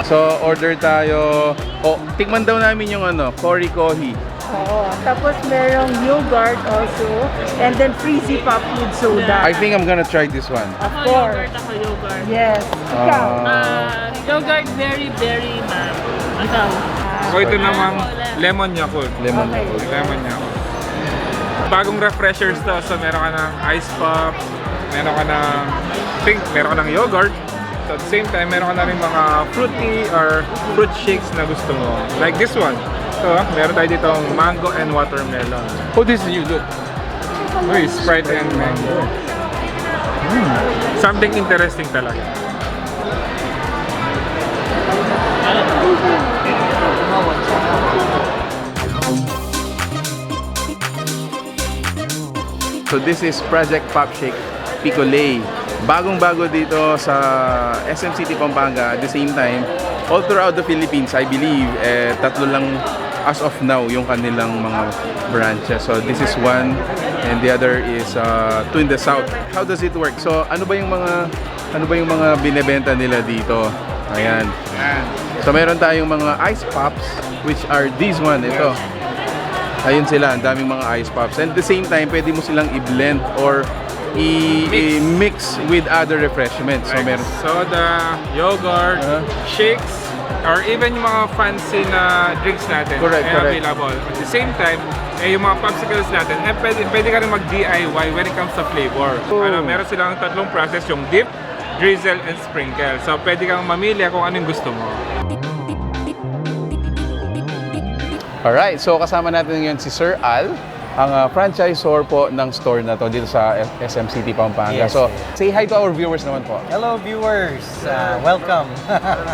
So, order tayo. Oh, tikman daw namin yung Cory Kohi. Oo. Tapos merong yogurt also. And then frizzy pop with soda. I think I'm gonna try this one. Of course. Ako yogurt. Yes. Ikaw. Yogurt very ma'am. Ikaw. So ito namang lemon yakult. Lemon. Okay. Lemon yakult. Bagong refreshers to. So meron ka ng ice pop, meron ka ng meron ka ng yogurt. So at the same time, meron ka na rin mga fruity or fruit shakes na gusto mo. Like this one. So meron tayo dito mango and watermelon. Oh, this is you. Look. Uy, Sprite and mango. Something interesting talaga. So this is Project Pop Shake Picolay. Bagong-bago dito sa SM City, Pampanga. At the same time, all throughout the Philippines, I believe, tatlo lang as of now yung kanilang mga branches. So this is one and the other is two in the south. How does it work? So ano ba yung mga binebenta nila dito? Ayan. So meron tayong mga ice pops which are these one, ito. Ayun sila, ang daming mga ice pops. And at the same time, pwede mo silang i-blend or i-mix with other refreshments. So meron soda, yogurt, shakes, or even yung mga fancy na drinks natin. Correct. Available. At the same time, yung mga popsicles natin, pwede ka rin mag-DIY when it comes to flavor. Meron silang tatlong process, yung dip, drizzle, and sprinkle. So pwede kang mamili kung anong gusto mo. Alright, so kasama natin ngayon si Sir Al, ang franchisor po ng store na to dito sa SM City, Pampanga. Yes. So, say hi to our viewers naman po. Hello viewers, welcome.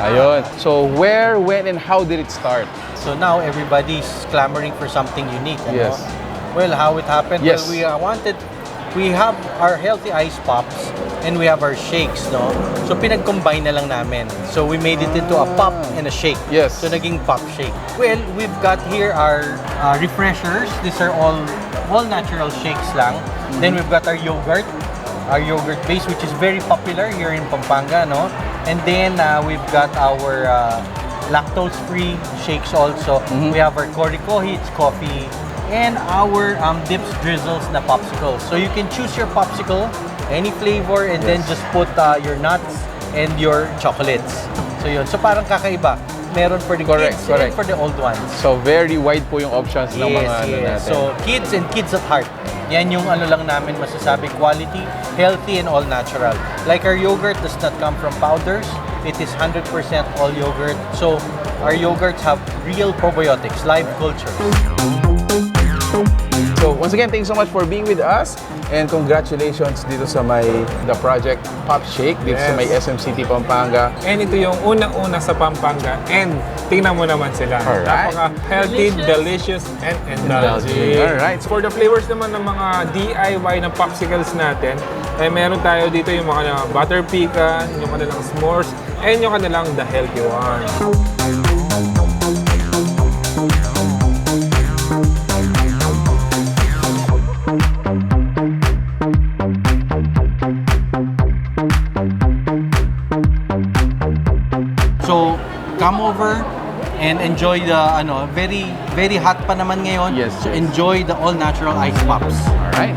Ayun. So, where, when, and how did it start? So now everybody's clamoring for something unique. Yes. Well, how it happened? Yes. Well, we have our healthy ice pops and we have our shakes, no? So pinag-combine na lang namin. So we made it into a pop and a shake. Yes. So naging pop shake. Well, we've got here our refreshers. These are all natural shakes lang. Then we've got our yogurt base, which is very popular here in Pampanga, no? And then we've got our lactose-free shakes also. We have our Cory Kohi, it's coffee, and our dips, drizzles na popsicles. So you can choose your popsicle, any flavor, and then just put your nuts and your chocolates. So yun. So parang kakaiba. Meron for the kids and for the old ones. So, very wide po yung options ng mga natin. So kids and kids at heart. Yan yung lang namin masasabi, quality, healthy, and all natural. Like our yogurt does not come from powders. It is 100% all yogurt. So our yogurts have real probiotics, live culture. So, once again, thanks so much for being with us and congratulations dito sa the Project Pop Shake dito sa SM City, Pampanga. And ito yung unang-una sa Pampanga and tingnan mo naman sila. Alright. Napaka-healthy, delicious, and indulging. Alright. For the flavors naman ng mga DIY na popsicles natin, ay meron tayo dito yung mga butter pecan, yung kanilang s'mores, and yung kanilang the healthy one. So, come over and enjoy the very hot pa naman ngayon. Yes, So yes. enjoy the all natural ice pops. Alright.